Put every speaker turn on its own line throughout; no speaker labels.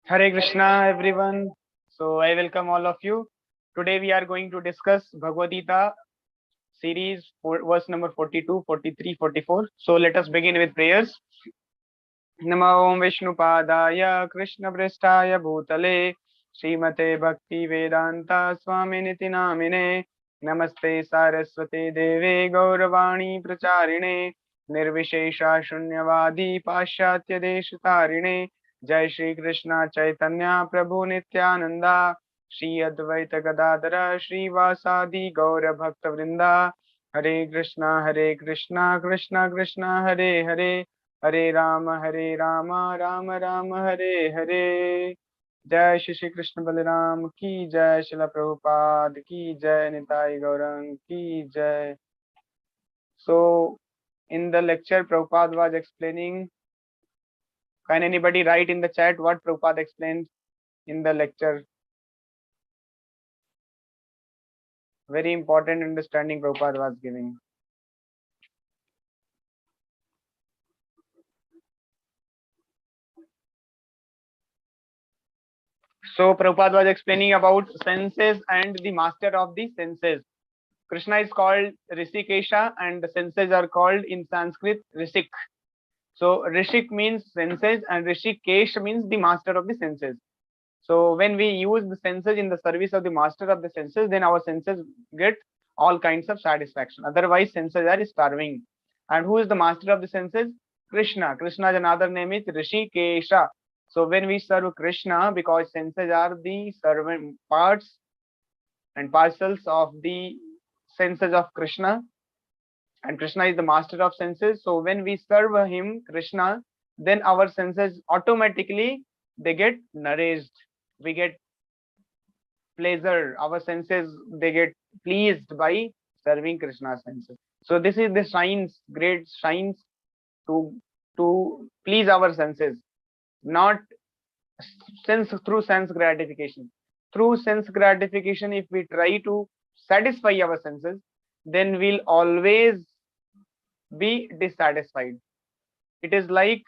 Hare Krishna, everyone. So I welcome all of you. Today we are going to discuss Bhagavad Gita series, verse number 42, 43, 44. So let us begin with prayers. Namo Om Vishnupadaya Krishna Prestaya Bhutale Srimate Bhakti Vedanta Swaminiti Namine Namaste Saraswate Deve Gauravani Pracharine Nirvishesha Shunyavadi Pashatya Deshatarine Jai Shri Krishna Chaitanya Prabhu Nityananda Shri Advaita Gadadara Shri Vasadi Gaura Bhakta Vrinda Hare Krishna Krishna Krishna Hare Hare Hare Rama Rama Rama Hare Hare. Jai Shri Krishna Balaram ki Jai, Srila Prabhupada ki Jai, Nitai Gaurang ki Jai. So in the lecture Prabhupada was explaining. Can anybody write in the chat what Prabhupada explained in the lecture? Very important understanding Prabhupada was giving. So Prabhupada was explaining about senses and the master of the senses. Krishna is called Rishikesha and the senses are called in Sanskrit Rishik. So Rishik means senses and Rishikesh means the master of the senses. So when we use the senses in the service of the master of the senses, then our senses get all kinds of satisfaction. Otherwise, senses are starving. And who is the master of the senses? Krishna. Krishna's another name is Rishikesha. So when we serve Krishna, because senses are the servant parts and parcels of the senses of Krishna, and Krishna is the master of senses. So when we serve him, Krishna, then our senses automatically they get nourished. We get pleasure. Our senses they get pleased by serving Krishna's senses. So this is the science, great science to please our senses, not through sense gratification. Through sense gratification, if we try to satisfy our senses, then we'll always be dissatisfied. It is like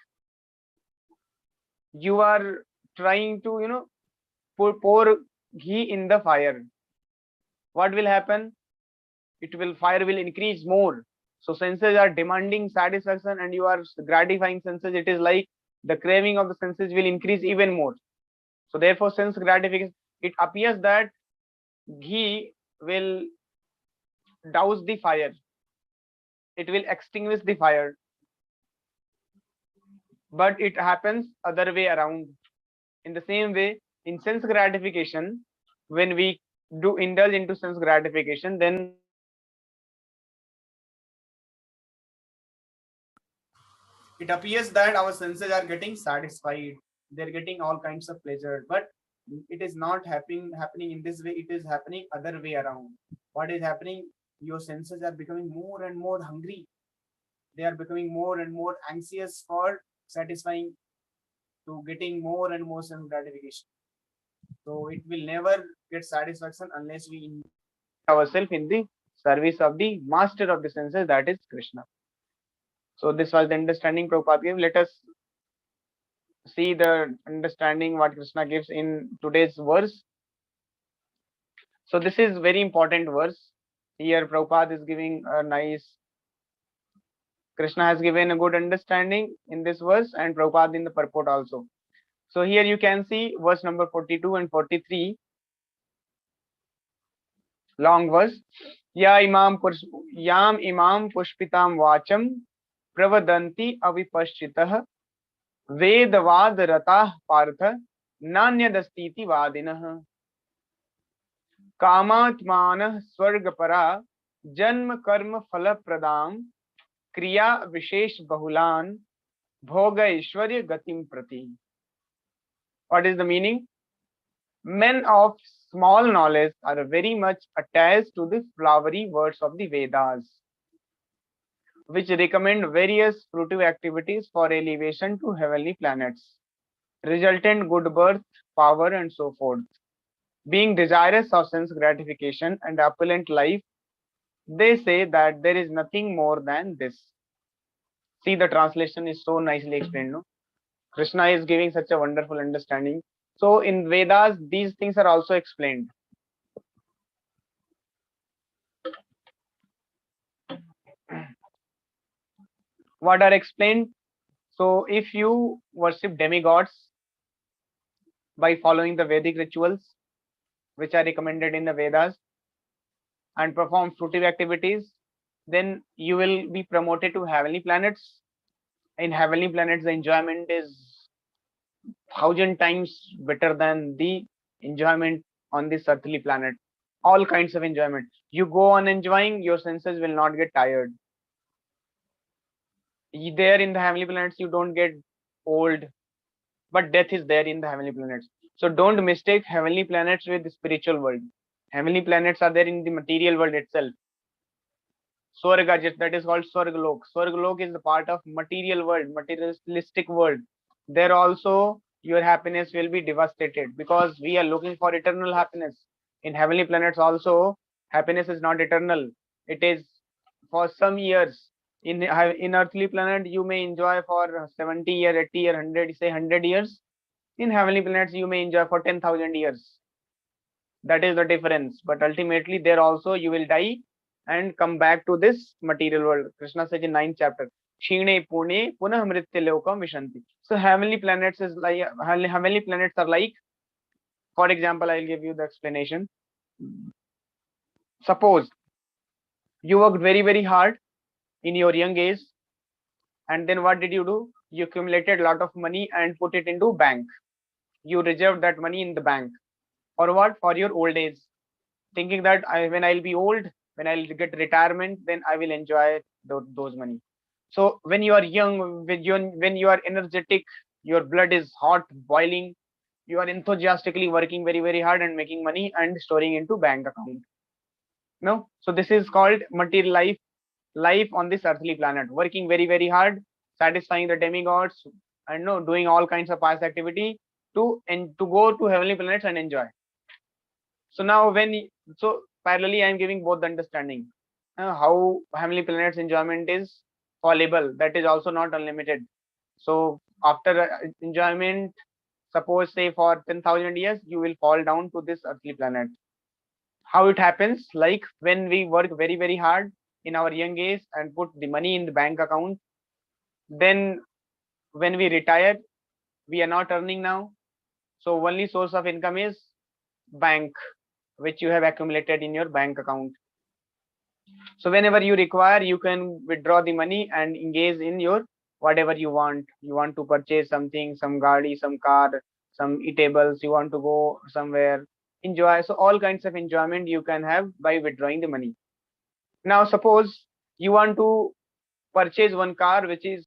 you are trying to pour ghee in the fire. What will happen? Fire will increase more. So senses are demanding satisfaction and you are gratifying senses. It is like the craving of the senses will increase even more. So therefore sense gratification, it appears that ghee will douse the fire, it will extinguish the fire, but it happens other way around. In the same way, in sense gratification, when we do indulge into sense gratification, then it appears that our senses are getting satisfied, they're getting all kinds of pleasure, but it is not happening in this way, it is happening other way around. What is happening? Your senses are becoming more and more hungry, they are becoming more and more anxious for satisfying, to getting more and more sense gratification. So it will never get satisfaction unless we ourselves in the service of the master of the senses, that is Krishna. So this was the understanding Prabhupada gave. Let us see the understanding what Krishna gives in today's verse. So this is very important verse. Here Prabhupada is giving a nice, Krishna has given a good understanding in this verse and Prabhupada in the purport also. So here you can see verse number 42 and 43, long verse. Yam imam pushpitam vacham pravadanti avipashchitah Vedavad ratah partha nanyadastiti vadinah कामात्मानः स्वर्गपरा जन्म कर्म फल प्रदाम क्रिया विशेष बहुलान भोग ऐश्वर्य गतिम प्रति. What is the meaning? Men of small knowledge are very much attached to the flowery words of the Vedas, which recommend various fruitive activities for elevation to heavenly planets, resultant good birth, power, and so forth. Being desirous of sense gratification and opulent life, they say that there is nothing more than this. See, the translation is so nicely explained. No? Krishna is giving such a wonderful understanding. So in Vedas, these things are also explained. What are explained? So if you worship demigods by following the Vedic rituals, which are recommended in the Vedas, and perform fruitive activities, then you will be promoted to heavenly planets. In heavenly planets, the enjoyment is 1,000 times better than the enjoyment on this earthly planet. All kinds of enjoyment. You go on enjoying, your senses will not get tired. There in the heavenly planets, you don't get old, but death is there in the heavenly planets. So don't mistake heavenly planets with the spiritual world. Heavenly planets are there in the material world itself. Swarga, that is called Swargalok. Swargalok is the part of material world, materialistic world. There also your happiness will be devastated because we are looking for eternal happiness. In heavenly planets also, happiness is not eternal. It is for some years. In earthly planet, you may enjoy for 70 years, 80 years, 100, say 100 years. In heavenly planets, you may enjoy for 10,000 years. That is the difference. But ultimately, there also you will die and come back to this material world. Krishna says in 9th chapter, Shine Pune Punah Mritya Lokam Vishanti. So heavenly planets is like heavenly planets are like, for example, I'll give you the explanation. Suppose you worked very, very hard in your young age, and then what did you do? You accumulated a lot of money and put it into bank. You reserved that money in the bank. For what? For your old age. Thinking that when I'll be old, when I'll get retirement, then I will enjoy those money. So when you are young, when you are energetic, your blood is hot, boiling, you are enthusiastically working very, very hard and making money and storing into bank account. No, so this is called material life, life on this earthly planet, working very, very hard, satisfying the demigods, and no, doing all kinds of past activity to go to heavenly planets and enjoy. So now so parallelly I am giving both the understanding how heavenly planets enjoyment is fallible, that is also not unlimited. So after enjoyment, suppose say for 10,000 years, you will fall down to this earthly planet. How it happens? Like when we work very, very hard in our young age and put the money in the bank account, then when we retire, we are not earning now. So only source of income is bank, which you have accumulated in your bank account. So whenever you require, you can withdraw the money and engage in your whatever you want. You want to purchase something, some gadi, some car, some eatables, you want to go somewhere, enjoy. So all kinds of enjoyment you can have by withdrawing the money. Now suppose you want to purchase one car which is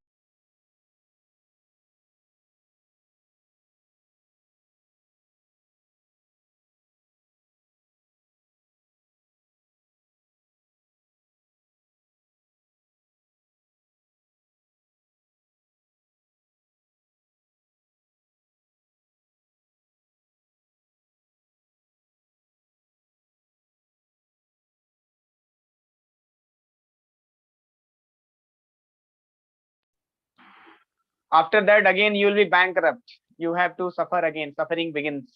after that again you will be bankrupt. You have to suffer again. Suffering begins.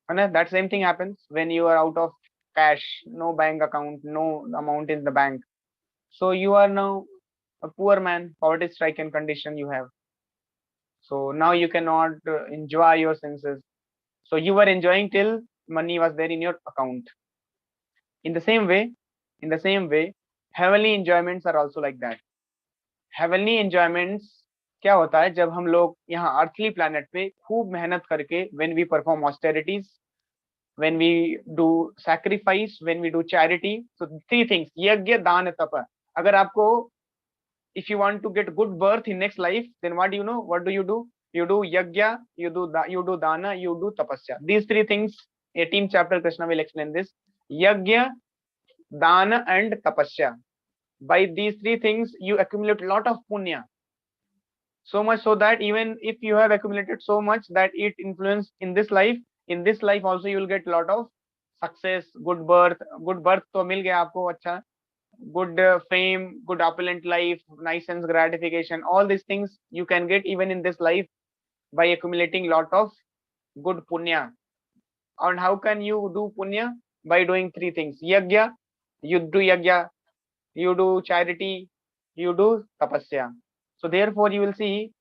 And that same thing happens when you are out of cash, no bank account, no amount in the bank. So you are now a poor man, poverty stricken condition you have. So now you cannot enjoy your senses. So you were enjoying till money was there in your account. In the same way, heavenly enjoyments are also like that. Heavenly enjoyments क्या होता है जब हम लोग यहाँ earthly planet पे खूब मेहनत करके when we perform austerities, when we do sacrifice, when we do charity. So three things, यज्ञ दान तप. अगर आपको if you want to get good birth in next life, then what do you know? What do? You do yagya, you do dana, you do tapasya. These three things, 18th chapter Krishna will explain this. Yagya, dana and tapasya. By these three things, you accumulate a lot of punya. So much so that even if you have accumulated so much that it influence in this life also you will get a lot of success, good birth. Good birth तो मिल गया आपको अच्छा, good fame, good opulent life, nice sense gratification, all these things you can get even in this life by accumulating lot of good punya. And how can you do punya? By doing three things. Yagya, you do yagya, you do charity, you do tapasya. So therefore you will see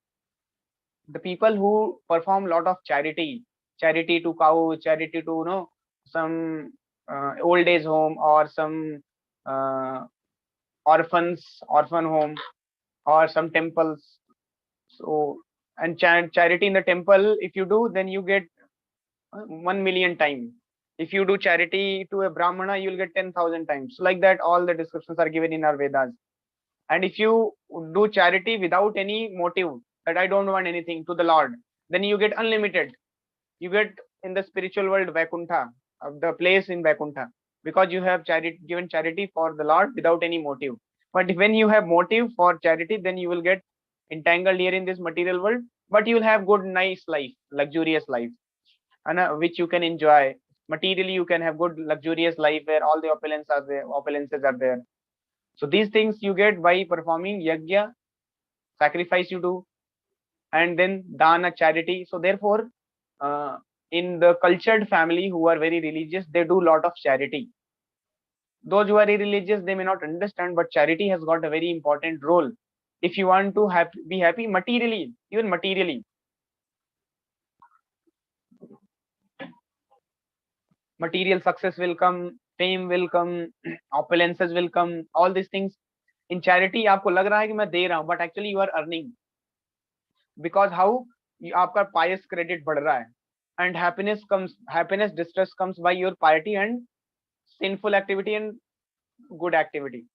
the people who perform lot of charity, charity to cow, charity to some old age home, or some uh, orphan home, or some temples. So, and charity in the temple, if you do, then you get 1 million times. If you do charity to a brahmana, you'll get 10,000 times. Like that, all the descriptions are given in our Vedas. And if you do charity without any motive, that I don't want anything to the Lord, then you get unlimited. You get in the spiritual world Vaikuntha, the place in Vaikuntha, because you have given charity for the Lord without any motive. But when you have motive for charity, then you will get entangled here in this material world, but you will have good, nice life, luxurious life, and which you can enjoy. Materially, you can have good, luxurious life where all the opulences are there. So these things you get by performing yajna, sacrifice you do, and then dana, charity. So therefore, uh, in the cultured family who are very religious, they do lot of charity. Those who are irreligious, they may not understand, but charity has got a very important role. If you want to be happy materially, even materially, material success will come, fame will come, opulences will come, all these things. In charity आपको लग रहा है कि मैं दे रहा हूं, but actually you are earning, because how आपका pious credit बढ़ रहा है, and happiness distress comes by your piety and sinful activity and good activity.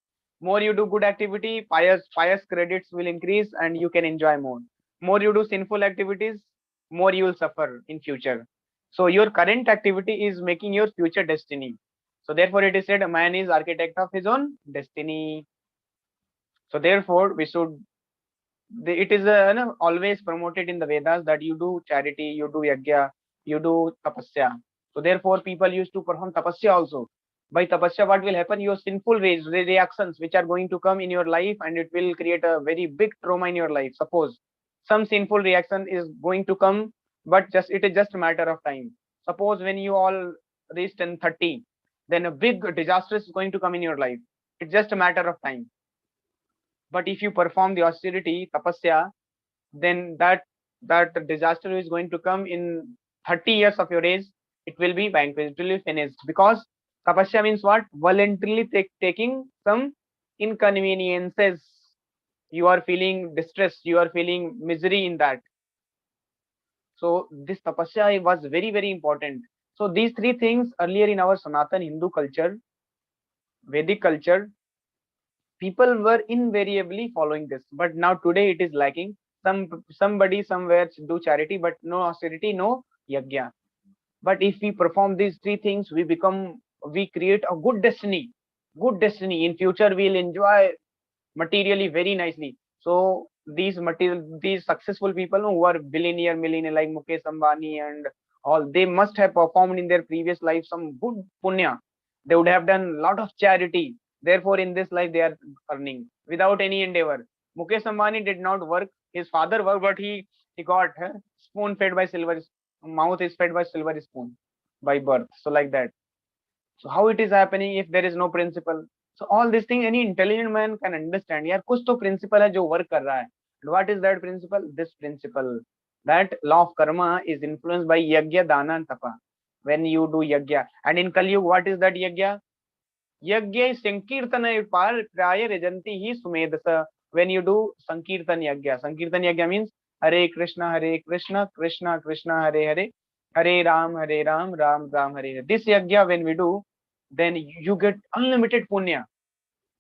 More you do good activity, pious credits will increase and you can enjoy more. More you do sinful activities, more you will suffer in future. So your current activity is making your future destiny. So therefore it is said a man is architect of his own destiny. So therefore we should, it is always promoted in the Vedas that you do charity, you do yajna, you do tapasya. So therefore people used to perform tapasya also. By tapasya, what will happen? Your sinful ways, reactions which are going to come in your life, and it will create a very big trauma in your life. Suppose some sinful reaction is going to come, but just it is just a matter of time. Suppose when you all reach 10:30, then a big disaster is going to come in your life. It's just a matter of time. But if you perform the austerity, tapasya, then that disaster is going to come in 30 years of your age. It will be vanquished, it will be finished, because tapasya means what? Voluntarily taking some inconveniences. You are feeling distress, you are feeling misery in that. So this tapasya was very, very important. So these three things earlier in our Sanatan Hindu culture, Vedic culture, people were invariably following this, but now today it is lacking. Somebody somewhere do charity, but no austerity, no yajna. But if we perform these three things, we create a good destiny. In future we'll enjoy materially very nicely. So these successful people who are millionaire like Mukesh Ambani and all, they must have performed in their previous life some good punya. They would have done a lot of charity. Therefore in this life they are earning without any endeavor. Mukesh Ambani did not work, his father worked, but he got spoon fed by silver, mouth is fed by silver spoon by birth. So like that. So how it is happening if there is no principle? So all these things any intelligent man can understand. यार कुछ तो principle है जो work कर रहा है. And what is that principle? This principle, that law of karma is influenced by yajna, dana and tapa. When you do yajna, and in Kali Yuga, what is that yajna? Yajna is sankirtana par praya rejanti hi sumedasa. When you do sankirtan yajna means Hare Krishna, Krishna Krishna, Hare Hare, Hare Ram, Ram Ram, Hare Hare. This yajna when we do, then you get unlimited punya.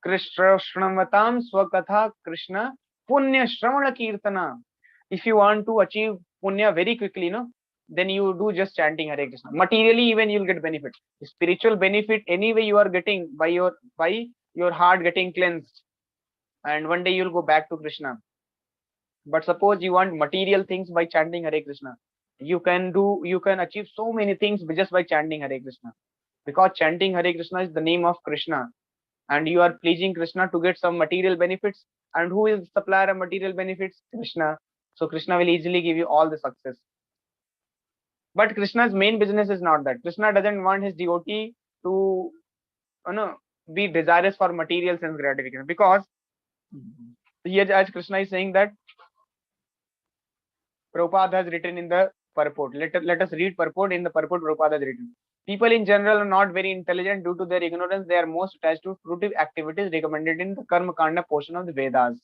Krishna Shramvatam Swakatha Krishna Punya Shramana Kirtana. If you want to achieve punya very quickly, then you do just chanting Hare Krishna. Materially, even you'll get benefit. Spiritual benefit anyway you are getting by your heart getting cleansed, and one day you'll go back to Krishna. But suppose you want material things by chanting Hare Krishna, you can achieve so many things just by chanting Hare Krishna, because chanting Hare Krishna is the name of Krishna, and you are pleasing Krishna to get some material benefits. And who is supplier of material benefits? Krishna. So Krishna will easily give you all the success. But Krishna's main business is not that. Krishna doesn't want his devotee to, be desirous for material sense gratification, because here as Krishna is saying that Prabhupada has written in the purport. Let us read purport. In the purport, Prabhupada has written: people in general are not very intelligent due to their ignorance. They are most attached to fruitive activities recommended in the Karma Kanda portion of the Vedas.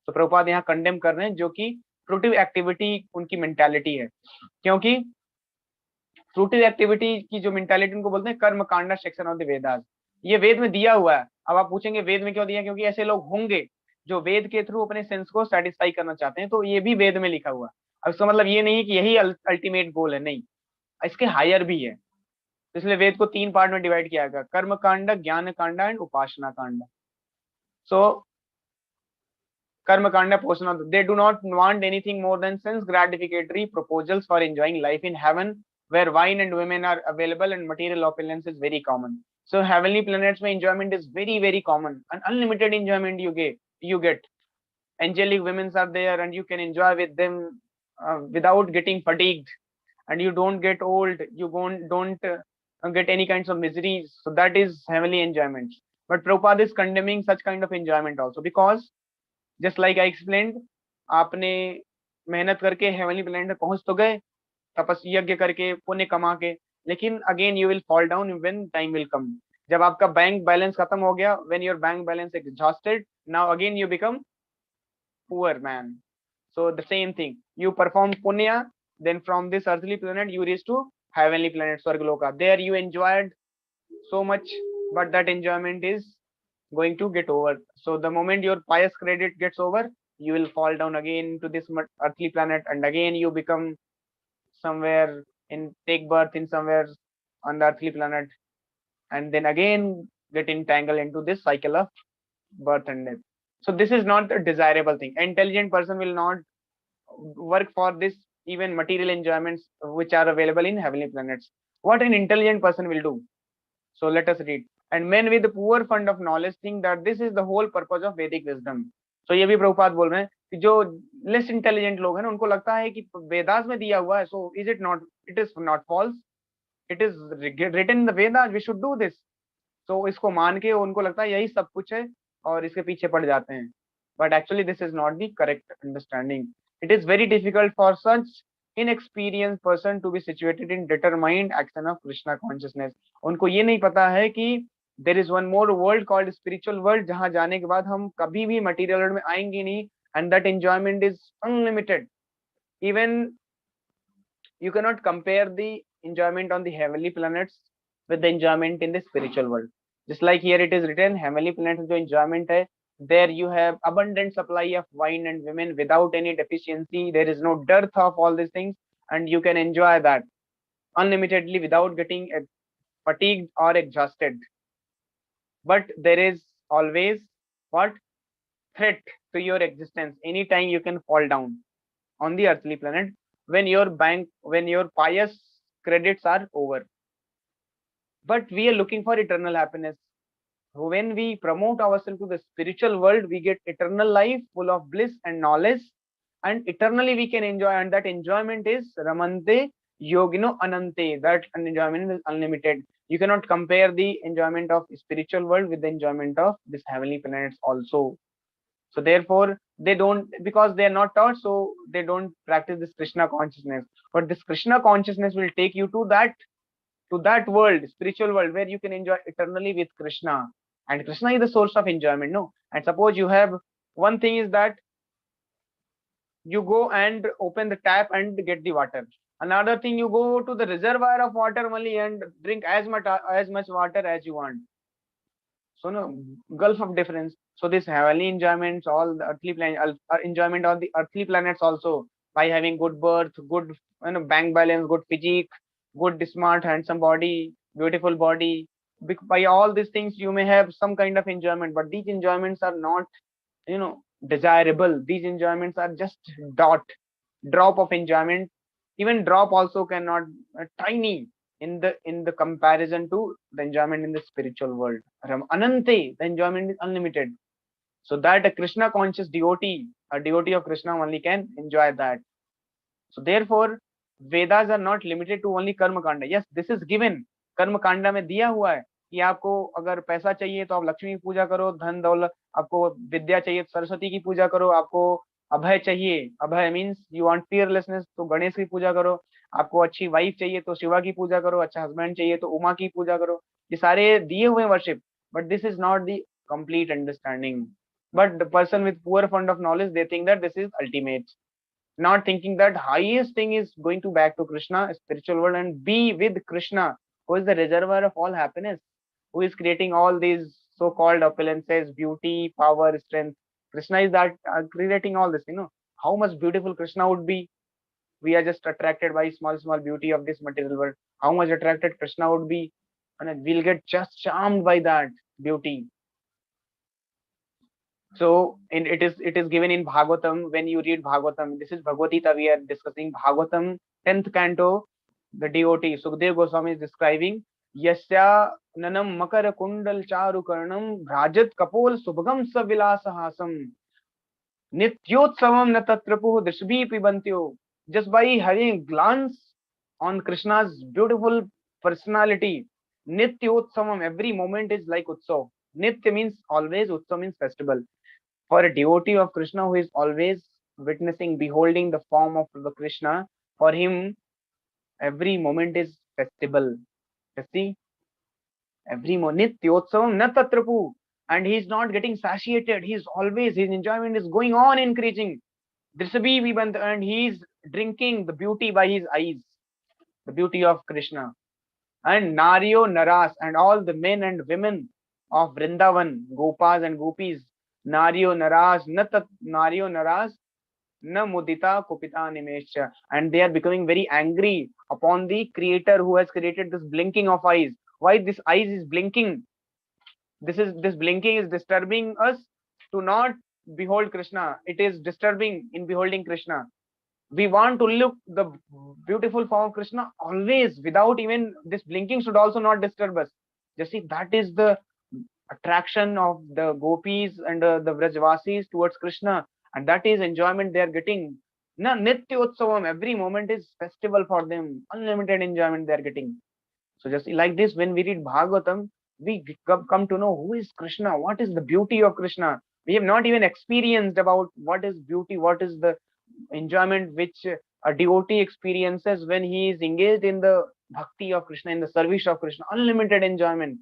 तो प्रभुपाद यहाँ condemn कर रहे हैं जो कि fruitive activity उनकी mentality है, क्योंकि फ्रूटिव एक्टिविटी की जो मेंटालिटी उनको बोलते हैं कर्म Kanda section of the Vedas. ये वेद में दिया हुआ है। अब आप पूछेंगे वेद में क्यों दिया, क्योंकि ऐसे लोग होंगे जो वेद के थ्रू अपने सेंस को सेटिस्फाई करना चाहते हैं, तो ये भी वेद में लिखा हुआ है। अब इसका मतलब ये नहीं कि यही अल्टीमेट गोल है, नहीं, इसके हायर भी है। इसलिए वेद को 3 पार्ट में डिवाइड किया गया: कर्म कांड, ज्ञान कांड एंड उपासना कांड। So karma kanda portion of they do not want anything more than sense gratificatory proposals for enjoying life in heaven where wine and women are available and material opulence is very common. So heavenly planets mein enjoyment is very very common, and unlimited enjoyment you get. Angelic women are there and you can enjoy with them without getting fatigued, and you don't get old, you don't get any kinds of miseries. So that is heavenly enjoyment. But Prabhupada is condemning such kind of enjoyment also, because just like I explained, आपने मेहनत करके heavenly planet में पहुंच तो गए, तपस्या यज्ञ करके पुण्य कमा के, लेकिन again you will fall down when time will come. जब आपका बैंक बैलेंस खत्म हो गया, when your bank balance exhausted, now again you become poor man. So the same thing, you perform punya, then from this earthly planet you reach to heavenly planet Swargaloka. There you enjoyed so much, but that enjoyment is going to get over. So the moment your pious credit gets over, you will fall down again to this earthly planet, and again you become somewhere take birth in somewhere on the earthly planet, and then again get entangled into this cycle of birth and death. So this is not a desirable thing. An intelligent person will not work for this even material enjoyments which are available in heavenly planets. What an intelligent person will do? So let us read. And men with poor fund of knowledge think that this is the whole purpose of Vedic wisdom. So ये भी प्रभुपाद बोल रहे हैं कि जो less intelligent लोग हैं ना, उनको लगता है कि वेदास में दिया हुआ है, so is it not, it is not false, it is written in the Vedas, we should do this. So इसको मान के उनको लगता है यही सब कुछ है और इसके पीछे पड़ जाते हैं. But actually this is not the correct understanding. It is very difficult for such inexperienced person to be situated in determined action of Krishna consciousness. उनको ये नहीं पता है कि there is one more world called spiritual world, जहाँ जाने के बाद हम कभी भी material world में आएंगे नहीं, and that enjoyment is unlimited. Even you cannot compare the enjoyment on the heavenly planets with the enjoyment in the spiritual world. Just like here it is written, heavenly planets जो enjoyment है, there you have abundant supply of wine and women without any deficiency. There is no dearth of all these things, and you can enjoy that unlimitedly without getting fatigued or exhausted. But there is always what? Threat to your existence. Anytime you can fall down on the earthly planet when your pious credits are over. But we are looking for eternal happiness. When we promote ourselves to the spiritual world, we get eternal life full of bliss and knowledge, and eternally we can enjoy, and that enjoyment is Ramante Yogino Anante. That enjoyment is unlimited. You cannot compare the enjoyment of spiritual world with the enjoyment of this heavenly planets also. So therefore they don't, because they are not taught, so they don't practice this Krishna consciousness. But this Krishna consciousness will take you to that world, spiritual world, where you can enjoy eternally with Krishna. And Krishna is the source of enjoyment, no? And suppose you have, one thing is that you go and open the tap and get the water. Another thing, you go to the reservoir of water only and drink as much water as you want. So no, gulf of difference. So this heavenly enjoyments, all the earthly enjoyment on the earthly planets also, by having good birth, good bank balance, good physique, good smart handsome body, beautiful body. By all these things you may have some kind of enjoyment, but these enjoyments are not desirable. These enjoyments are just drop of enjoyment. Even drop also cannot, tiny in the comparison to the enjoyment in the spiritual world. Anante, the enjoyment is unlimited. So that a Krishna conscious devotee, a devotee of Krishna only can enjoy that. So therefore Vedas are not limited to only कर्म कांड. Yes, this is given. कर्म कांडा में दिया हुआ है कि आपको अगर पैसा चाहिए तो आप लक्ष्मी की पूजा करो, धन दौलत, आपको विद्या चाहिए तो सरस्वती की पूजा करो, आपको अभय चाहिए, अभय मीन्स यू वांट फियरलेसनेस, तो गणेश की पूजा करो, आपको अच्छी वाइफ चाहिए तो शिवा की पूजा करो, अच्छा हस्बैंड चाहिए तो उमा की पूजा करो. ये सारे दिए हुए worship, but this is not the complete understanding. But the person with poor fund of knowledge, they think that this is ultimate, not thinking that highest thing is going to back to Krishna, spiritual world, and be with Krishna, who is the reservoir of all happiness, who is creating all these so-called opulences, beauty, power, strength. Krishna is that creating all this. How much beautiful Krishna would be. We are just attracted by small beauty of this material world. How much attracted Krishna would be, and we'll get just charmed by that beauty. So it is given in Bhagavatam. When you read Bhagavatam, this is Bhagavad Gita, we are discussing Bhagavatam 10th canto. The devotee Sukdev Goswami is describing Yasya Nanam Makara Kundal Charu Karnam Bhrajat Kapol Subhagam Savilasahasam Nityotsavam Natatrapu Drishbhi Pibantyo. Just by having a glance on Krishna's beautiful personality, Nityotsavam, every moment is like Utsav. Nitya means always, Utsav means festival. For a devotee of Krishna who is always witnessing, beholding the form of the Krishna, for him every moment is festival. You see, every moment Nityotsavam na tatrapu, and he is not getting satiated. He is always, his enjoyment is going on increasing. Drisabi Vibant, and he is drinking the beauty by his eyes, the beauty of Krishna. And Naryo Naras, and all the men and women of Vrindavan, Gopas and Gopis, Naryo Naras, Naryo Naras, Na Mudita Kupita Nimesha, and they are becoming very angry upon the creator who has created this blinking of eyes. Why this eyes is blinking? This blinking is disturbing us to not behold Krishna. It is disturbing in beholding Krishna. We want to look the beautiful form of Krishna always, without even this blinking should also not disturb us. Just see, that is the attraction of the gopis and the Vrajvasis towards Krishna, and that is enjoyment they are getting. Na Nityotsavam, every moment is festival for them, unlimited enjoyment they are getting. So just like this, when we read Bhagavatam, we come to know who is Krishna, what is the beauty of Krishna. We have not even experienced about what is beauty, what is the enjoyment which a devotee experiences when he is engaged in the bhakti of Krishna, in the service of Krishna, unlimited enjoyment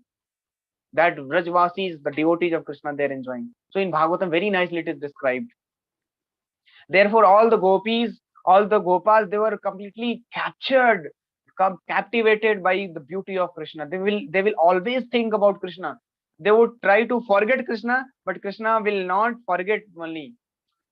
that Vrajvasis, the devotees of Krishna, they are enjoying. So in Bhagavatam, very nicely it is described. Therefore, all the gopis, all the gopas, they were completely captivated by the beauty of Krishna. They will always think about Krishna. They would try to forget Krishna, but Krishna will not forget only.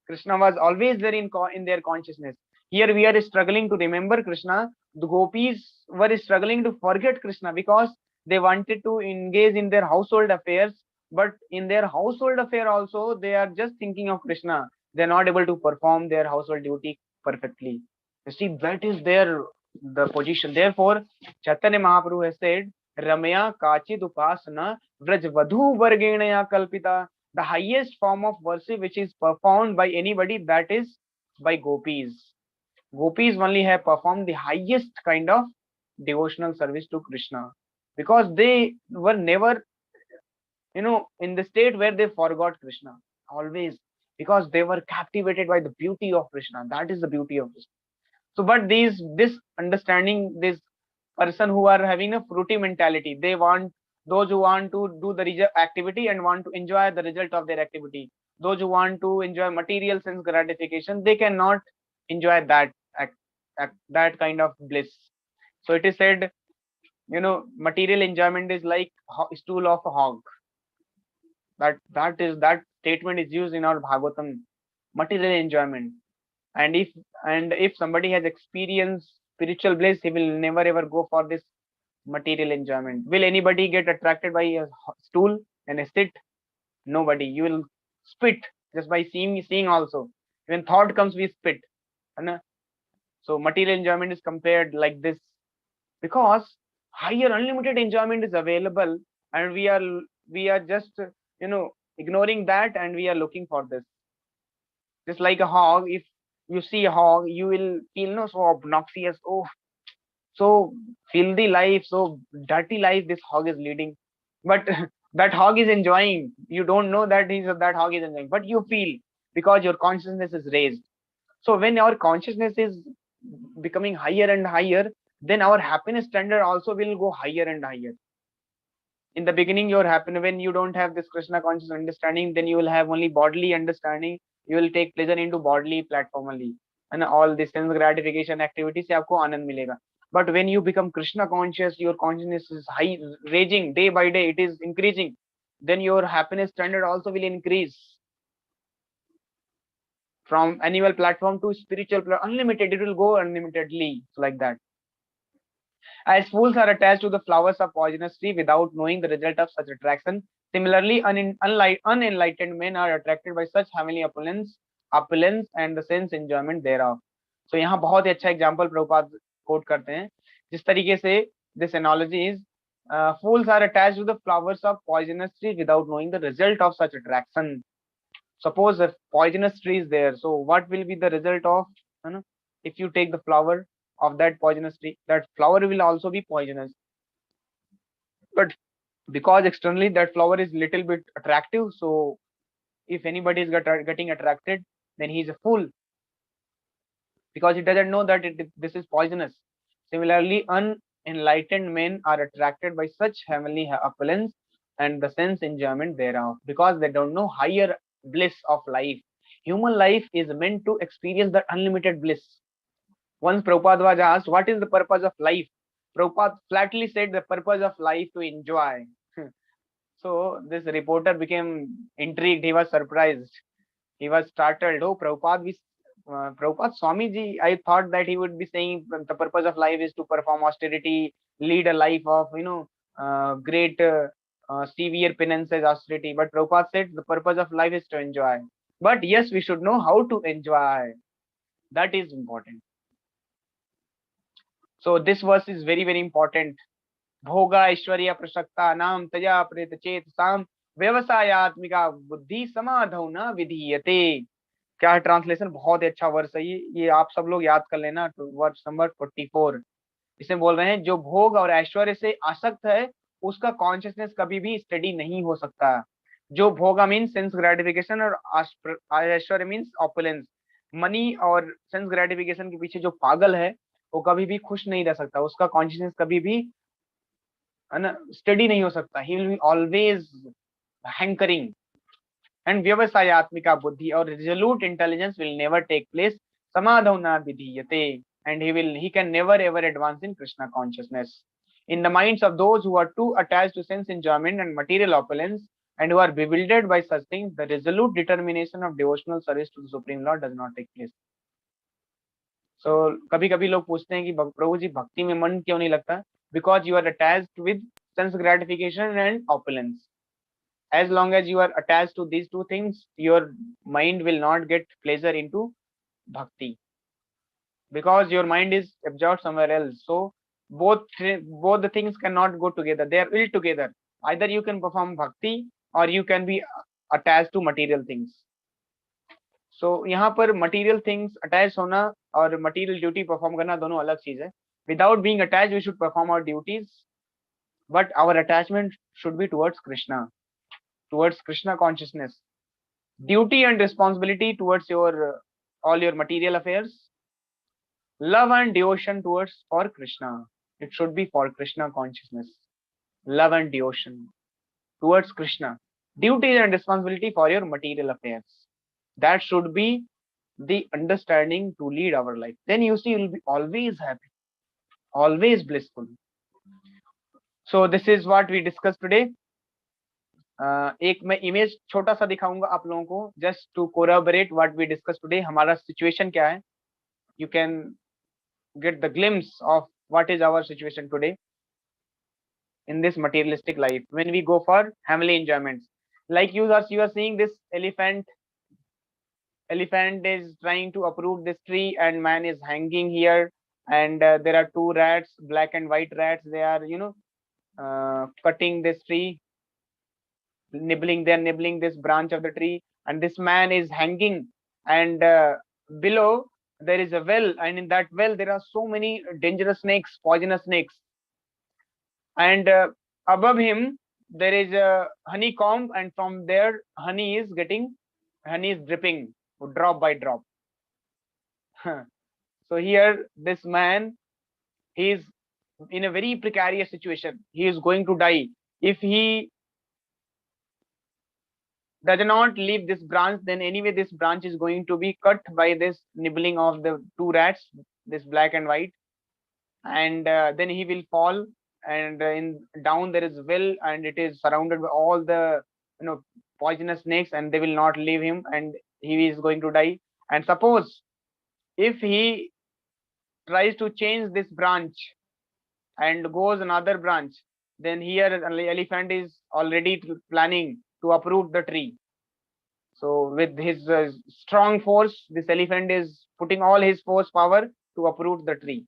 Krishna was always there in their consciousness. Here we are struggling to remember Krishna. The gopis were struggling to forget Krishna because they wanted to engage in their household affairs, but in their household affair also they are just thinking of Krishna. They are not able to perform their household duty perfectly. You see, that is the position. Therefore, Chaitanya Mahaprabhu has said, Ramya Kachid Upasana Vrajvadhu Vargenaya Kalpita. The highest form of worship which is performed by anybody, that is by gopis. Gopis only have performed the highest kind of devotional service to Krishna, because they were never in the state where they forgot Krishna, always, because they were captivated by the beauty of Krishna. That is the beauty of Krishna. So but this understanding, this person who are having a fruity mentality, they want, those who want to do the activity and want to enjoy the result of their activity, those who want to enjoy material sense gratification, they cannot enjoy that kind of bliss. So it is said, material enjoyment is like stool of a hog. That statement is used in our Bhagavatam. Material enjoyment. And if somebody has experienced spiritual bliss, he will never ever go for this material enjoyment. Will anybody get attracted by a stool and a sit? Nobody. You will spit just by seeing also. When thought comes, we spit. So material enjoyment is compared like this, because higher unlimited enjoyment is available, and we are just ignoring that, and we are looking for this. Just like a hog, if you see a hog, you will feel no so obnoxious. Oh, so filthy life, so dirty life this hog is leading. But that hog is enjoying. You don't know that that hog is enjoying, but you feel because your consciousness is raised. So when our consciousness is becoming higher and higher, then our happiness standard also will go higher and higher. In the beginning, your happiness, when you don't have this Krishna conscious understanding, then you will have only bodily understanding. You will take pleasure into bodily platform only, and all this sense gratification activity से आपको आनंद मिलेगा. But when you become Krishna conscious, your consciousness is high, raging day by day. It is increasing. Then your happiness standard also will increase from animal platform to spiritual unlimited. It will go unlimitedly, so like that. As fools are attached to the flowers of poisonous tree without knowing the result of such attraction, similarly, unenlightened men are attracted by such heavenly opulence and the sense enjoyment thereof. So यहाँ बहुत ही अच्छा example Prabhupada coat करते हैं, जिस तरीके से this analogy is fools are attached to the flowers of poisonous tree without knowing the result of such attraction. Suppose if poisonous tree is there, so what will be the result of, you know, if you take the flower of that poisonous tree, that flower will also be poisonous. But because externally that flower is little bit attractive, so if anybody is getting attracted, then he is a fool, because he doesn't know that this is poisonous. Similarly, unenlightened men are attracted by such heavenly opulence and the sense enjoyment thereof, because they don't know higher bliss of life. Human life is meant to experience that unlimited bliss. Once Prabhupada was asked, what is the purpose of life? Prabhupada flatly said the purpose of life to enjoy. So this reporter became intrigued. He was surprised. He was startled. Oh, Prabhupada Swami ji, I thought that he would be saying the purpose of life is to perform austerity, lead a life of, great severe penances, austerity. But Prabhupada said the purpose of life is to enjoy. But yes, we should know how to enjoy. That is important. So this verse is very, very important. भोगा ऐश्वर्य प्रसक्ता नाम तया प्रेत चेत साम व्यवसायत्मिका बुद्धि समाधौ न विधीयते. क्या है ट्रांसलेशन? बहुत ही अच्छा वर्स है ये आप सब लोग याद कर लेना. वर्स नंबर 44, इसमें बोल रहे हैं जो भोग और ऐश्वर्य से आसक्त है उसका कॉन्शियसनेस कभी भी स्टडी नहीं हो सकता. जो भोगा मीन्स सेंस ग्रेटिफिकेशन और ऐश्वर्य मीन्स ऑपुलेंस, मनी और सेंस ग्रेटिफिकेशन के पीछे जो पागल है वो कभी भी खुश नहीं रह सकता. उसका कॉन्शियसनेस कभी भी है ना स्टडी नहीं हो सकता. He will be always hankering. And व्यवसायत्मिका बुद्धि और resolute intelligence will never take place समाधौ न विधीयते. And he can never ever advance in Krishna consciousness. In the minds of those who are too attached to sense enjoyment and material opulence and who are bewildered by such things, the resolute determination of devotional service to the Supreme Lord does not take place. So कभी कभी लोग पूछते हैं कि प्रभु जी भक्ति में मन क्यों नहीं लगता? Because you are attached with sense gratification and opulence. As long as you are attached to these two things, your mind will not get pleasure into bhakti, because your mind is absorbed somewhere else. So both the things cannot go together. They are ill together. Either you can perform bhakti or you can be attached to material things. So यहाँ पर material things attached होना और material duty perform करना दोनों अलग चीज है. Without being attached, we should perform our duties, but our attachment should be towards Krishna consciousness. Duty and responsibility towards your all your material affairs. Love and devotion towards for Krishna. It should be for Krishna consciousness. Love and devotion towards Krishna. Duty and responsibility for your material affairs. That should be the understanding to lead our life. Then you see, you'll be always happy, always blissful. So this is what we discussed today. एक मैं image छोटा सा दिखाऊंगा आप लोगों को, just to corroborate what we discuss today. हमारा situation क्या है? You can get the glimpse of what is our situation today in this materialistic life when we go for heavenly enjoyments. Like you are seeing this elephant is trying to uproot this tree and man is hanging here, and there are two rats, black and white rats. They are cutting this tree, nibbling this branch of the tree, and this man is hanging, and below there is a well, and in that well there are so many dangerous snakes, poisonous snakes, and above him there is a honeycomb, and from there honey is dripping drop by drop. So here this man, he is in a very precarious situation. He is going to die if he does not leave this branch. Then anyway this branch is going to be cut by this nibbling of the two rats, this black and white, and then he will fall, and in down there is well, and it is surrounded by all the, you know, poisonous snakes, and they will not leave him, and he is going to die. And suppose if he tries to change this branch and goes another branch, then here an elephant is already planning to uproot the tree. So with his strong force, this elephant is putting all his force power to uproot the tree.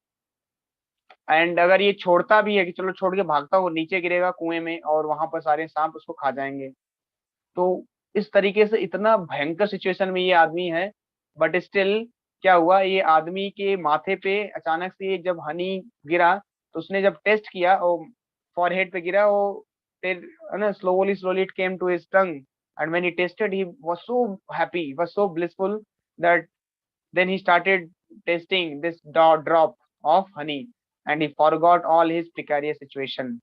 And अगर ये छोड़ता भी है कि चलो छोड़ के भागता, वो नीचे गिरेगा कुएं में और वहां पर सारे सांप उसको खा जाएंगे। तो इस तरीके से इतना भयंकर सिचुएशन में ये आदमी है, बट स्टिल क्या हुआ, ये आदमी के माथे पे अचानक से जब हनी गिरा, तो उसने जब टेस्ट किया, वो फॉरहेड पे गिरा, वो ना slowly slowly it came to his tongue, and when he tasted he was so happy, was so blissful that then he started tasting this drop of honey, and he forgot all his precarious situation.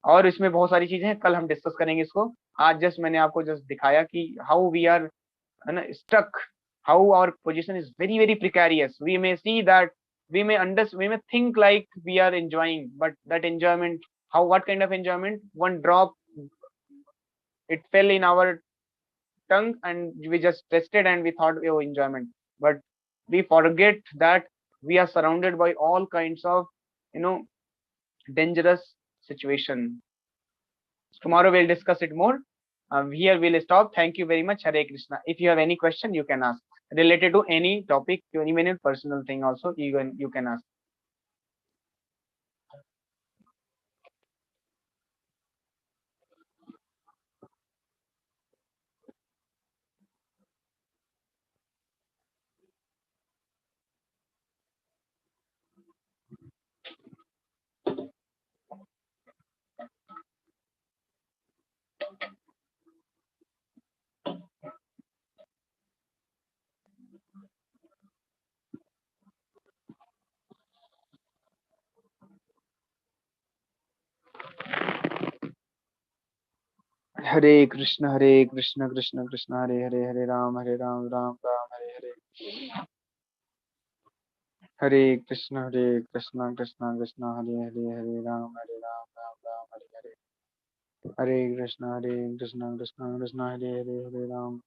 और इसमें बहुत सारी चीजें हैं, कल हम discuss करेंगे इसको। आज जस्ट मैंने आपको जस्ट दिखाया कि हाउ वी आर, है ना, stuck, how our position is very very precarious. We may see that, we may think like we are enjoying, but that enjoyment, how, what kind of enjoyment? One drop, it fell in our tongue and we just tested and we thought, oh, enjoyment. But we forget that we are surrounded by all kinds of, you know, dangerous situation. Tomorrow we'll discuss it more. Here we'll stop. Thank you very much. Hare Krishna. If you have any question, you can ask related to any topic, even a personal thing also, you can ask. Hare Krishna, Hare Krishna, Krishna Krishna, Hare Hare, Hare Ram, Ram Ram, Hare Hare. Hare Krishna, Hare Krishna, Krishna Krishna, Hare Hare, Hare Ram, Ram Ram, Hare Hare. Hare Krishna, Hare Krishna, Krishna Krishna, Hare Hare, Hare Ram.